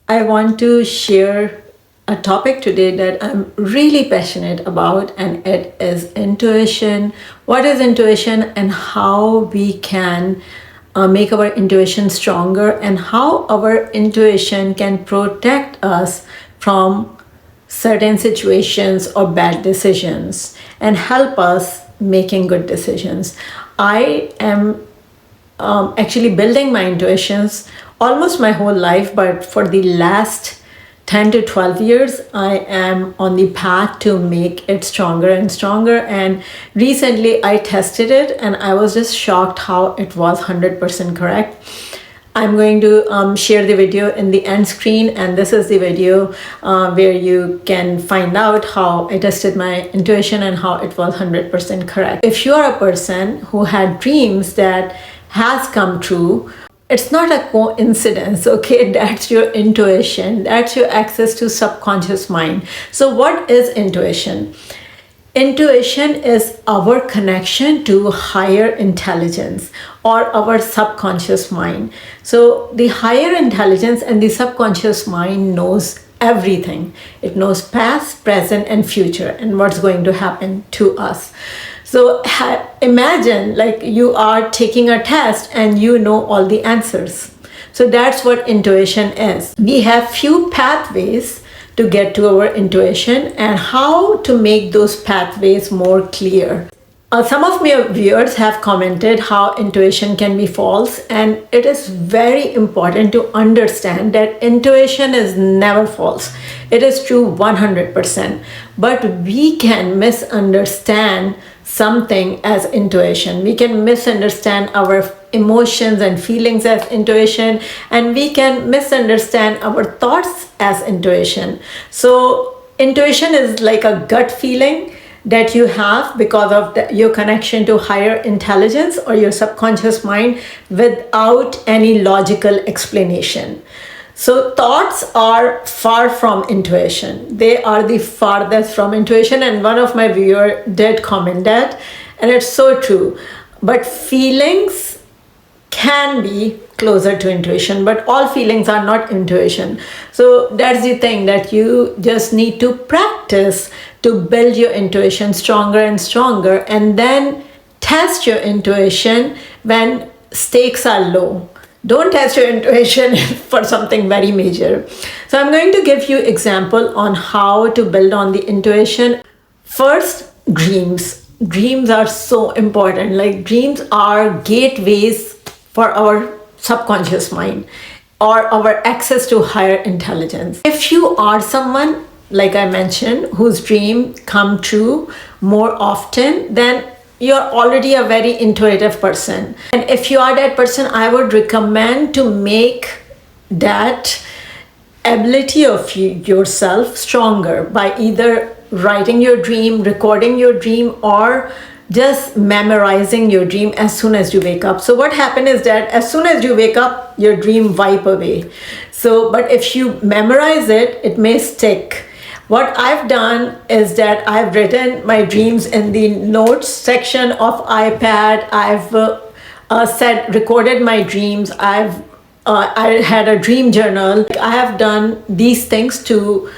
I want to share a topic today that I'm really passionate about, and it is intuition. What is intuition, and how we can make our intuition stronger, and how our intuition can protect us from certain situations or bad decisions and help us making good decisions. I am actually building my intuitions almost my whole life, but for the last 10 to 12 years, I am on the path to make it stronger and stronger. And recently I tested it and I was just shocked how it was 100% correct. I'm going to share the video in the end screen, and this is the video where you can find out how I tested my intuition and how it was 100% correct. If you are a person who had dreams that has come true, it's not a coincidence, okay? That's your intuition. That's your access to subconscious mind. So what is intuition? Intuition is our connection to higher intelligence or our subconscious mind. So the higher intelligence and the subconscious mind knows everything. It knows past, present, and future, and what's going to happen to us. So imagine like you are taking a test and you know all the answers. So that's what intuition is. We have few pathways to get to our intuition and how to make those pathways more clear. Some of my viewers have commented how intuition can be false, and it is very important to understand that intuition is never false. It is true 100%, but we can misunderstand something as intuition. We can misunderstand our emotions and feelings as intuition, and we can misunderstand our thoughts as intuition. So intuition is like a gut feeling that you have because of your connection to higher intelligence or your subconscious mind without any logical explanation. So thoughts are far from intuition. They are the farthest from intuition, and one of my viewers did comment that, and it's so true. But feelings can be closer to intuition, but all feelings are not intuition. So that's the thing, that you just need to practice to build your intuition stronger and stronger, and then test your intuition when stakes are low. Don't test your intuition for something very major. So I'm going to give you example on how to build on the intuition. First, dreams. Dreams are so important. Like, dreams are gateways for our subconscious mind or our access to higher intelligence. If you are someone, like I mentioned, whose dream come true more often, then you're already a very intuitive person. And if you are that person, I would recommend to make that ability of yourself stronger by either writing your dream, recording your dream, or just memorizing your dream as soon as you wake up. So what happens is that as soon as you wake up, your dream wipe away. So, but if you memorize it, it may stick. What I've done is that I've written my dreams in the notes section of iPad. I've recorded my dreams. I had a dream journal. I have done these things to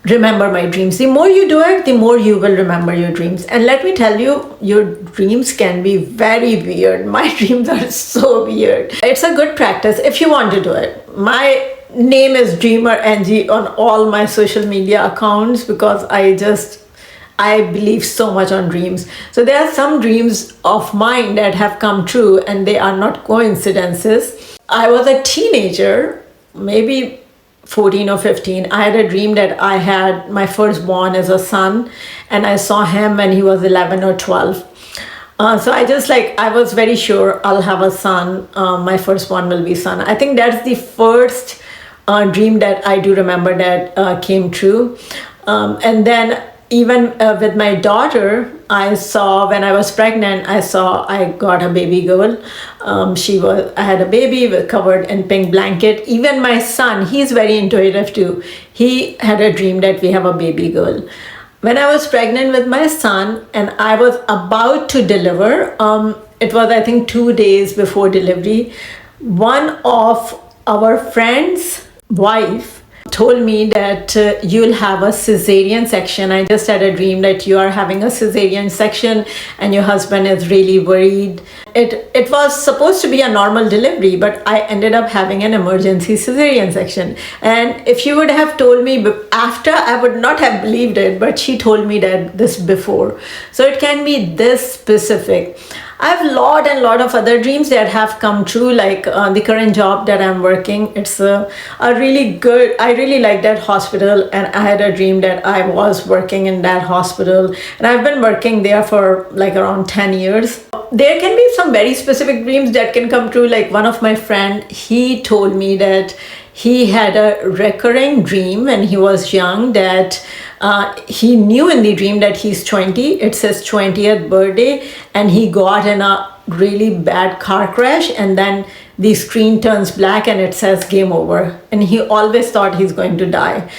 remember my dreams. The more you do it, the more you will remember your dreams. And let me tell you, your dreams can be very weird. My dreams are so weird. It's a good practice if you want to do it. My name is Dreamer Angie on all my social media accounts because I believe so much on dreams. So there are some dreams of mine that have come true, and they are not coincidences. I was a teenager, maybe 14 or 15. I had a dream that I had my firstborn as a son, and I saw him when he was 11 or 12. So I was very sure I'll have a son. My firstborn will be son. I think that's the first dream that I do remember that came true. And then even with my daughter, I saw when I was pregnant, I got a baby girl. I had a baby covered in pink blanket. Even my son, he's very intuitive too. He had a dream that we have a baby girl. When I was pregnant with my son and I was about to deliver, it was I think 2 days before delivery, one of our friends' wife told me that you'll have a cesarean section. I just had a dream that you are having a cesarean section and your husband is really worried. It was supposed to be a normal delivery, but I ended up having an emergency cesarean section. And if you would have told me after, I would not have believed it, but she told me that this before. So it can be this specific. I have a lot of other dreams that have come true, like the current job that I'm working. It's a really good, I really like that hospital, and I had a dream that I was working in that hospital, and I've been working there for like around 10 years. There can be some very specific dreams that can come true. Like one of my friend, he told me that he had a recurring dream when he was young that he knew in the dream that he's 20, it's his 20th birthday, and he got in a really bad car crash, and then the screen turns black and it says game over, and he always thought he's going to die.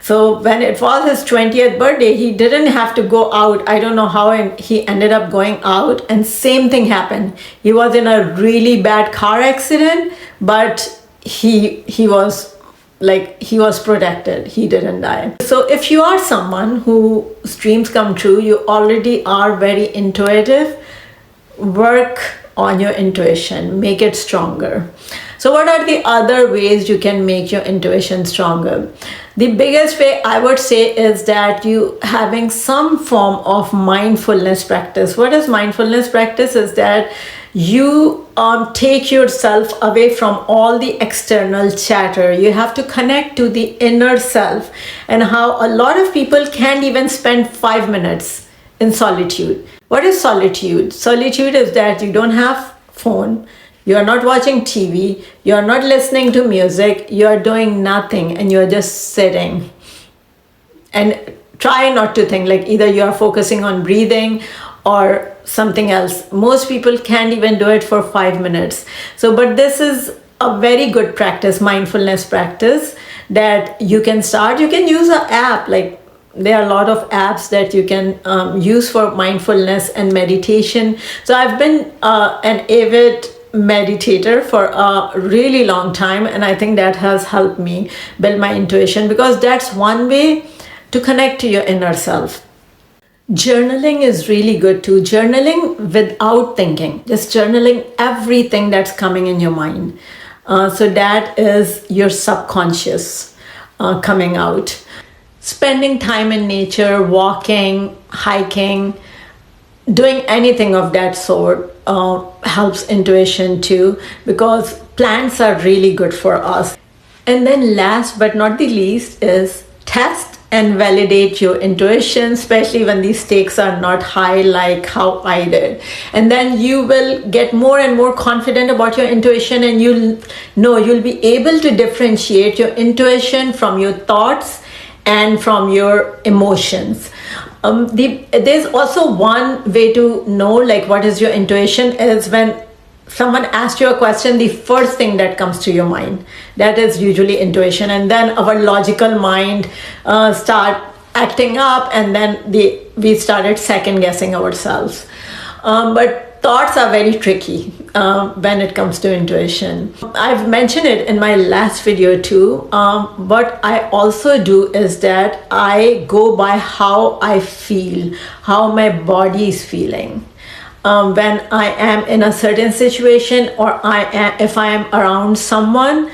So when it was his 20th birthday, he didn't have to go out. I don't know how he ended up going out, and same thing happened. He was in a really bad car accident, but he was protected. He didn't die. So if you are someone whose dreams come true, you already are very intuitive, work on your intuition, make it stronger. So what are the other ways you can make your intuition stronger? The biggest way I would say is that you having some form of mindfulness practice. What is mindfulness practice? Is that you take yourself away from all the external chatter. You have to connect to the inner self, and how a lot of people can't even spend 5 minutes in solitude. What is solitude? Solitude is that you don't have phone, you are not watching TV, you are not listening to music, you are doing nothing, and you are just sitting. And try not to think, like either you are focusing on breathing or something else. Most people can't even do it for 5 minutes. So, but this is a very good practice, mindfulness practice, that you can start. You can use an app, like there are a lot of apps that you can use for mindfulness and meditation. So I've been an avid meditator for a really long time, and I think that has helped me build my intuition, because that's one way to connect to your inner self. Journaling is really good too. Journaling without thinking, just journaling everything that's coming in your mind. So that is your subconscious coming out. Spending time in nature, walking, hiking, doing anything of that sort helps intuition too, because plants are really good for us. And then last but not the least is test and validate your intuition, especially when the stakes are not high like how I did. And then you will get more and more confident about your intuition, and you'll be able to differentiate your intuition from your thoughts and from your emotions. There's also one way to know like what is your intuition is when someone asks you a question, the first thing that comes to your mind, that is usually intuition, and then our logical mind start acting up, and then we started second guessing ourselves. But thoughts are very tricky when it comes to intuition. I've mentioned it in my last video too. What I also do is that I go by how I feel, how my body is feeling. When I am in a certain situation, or if I am around someone.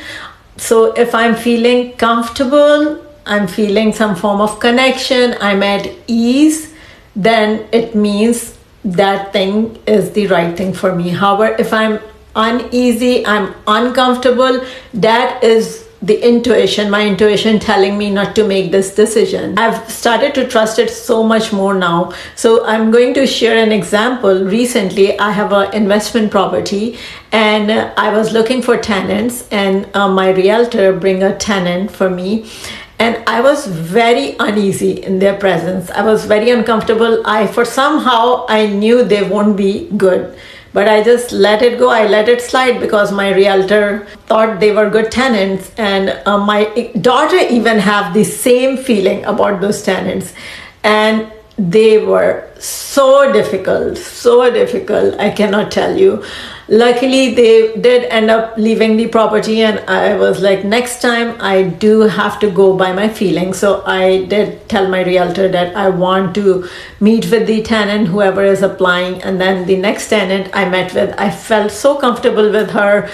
So if I'm feeling comfortable, I'm feeling some form of connection, I'm at ease, then it means that thing is the right thing for me. However, if I'm uneasy, I'm uncomfortable, that is the intuition, my intuition telling me not to make this decision. I've started to trust it so much more now. So I'm going to share an example. Recently, I have an investment property, and I was looking for tenants, and my realtor bring a tenant for me. And I was very uneasy in their presence. I was very uncomfortable. Somehow I knew they won't be good. But I just let it go. I let it slide because my realtor thought they were good tenants, and my daughter even have the same feeling about those tenants. And they were so difficult, so difficult. I cannot tell you. Luckily, they did end up leaving the property, and I was like, next time I do have to go by my feelings. So I did tell my realtor that I want to meet with the tenant, whoever is applying. And then the next tenant I met with, I felt so comfortable with her.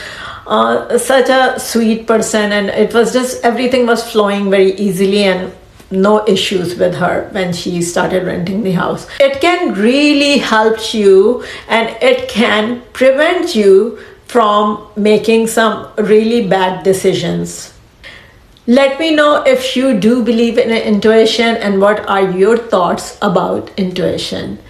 Such a sweet person, and it was just everything was flowing very easily, and no issues with her when she started renting the house. It can really help you, and it can prevent you from making some really bad decisions. Let me know if you do believe in intuition and what are your thoughts about intuition.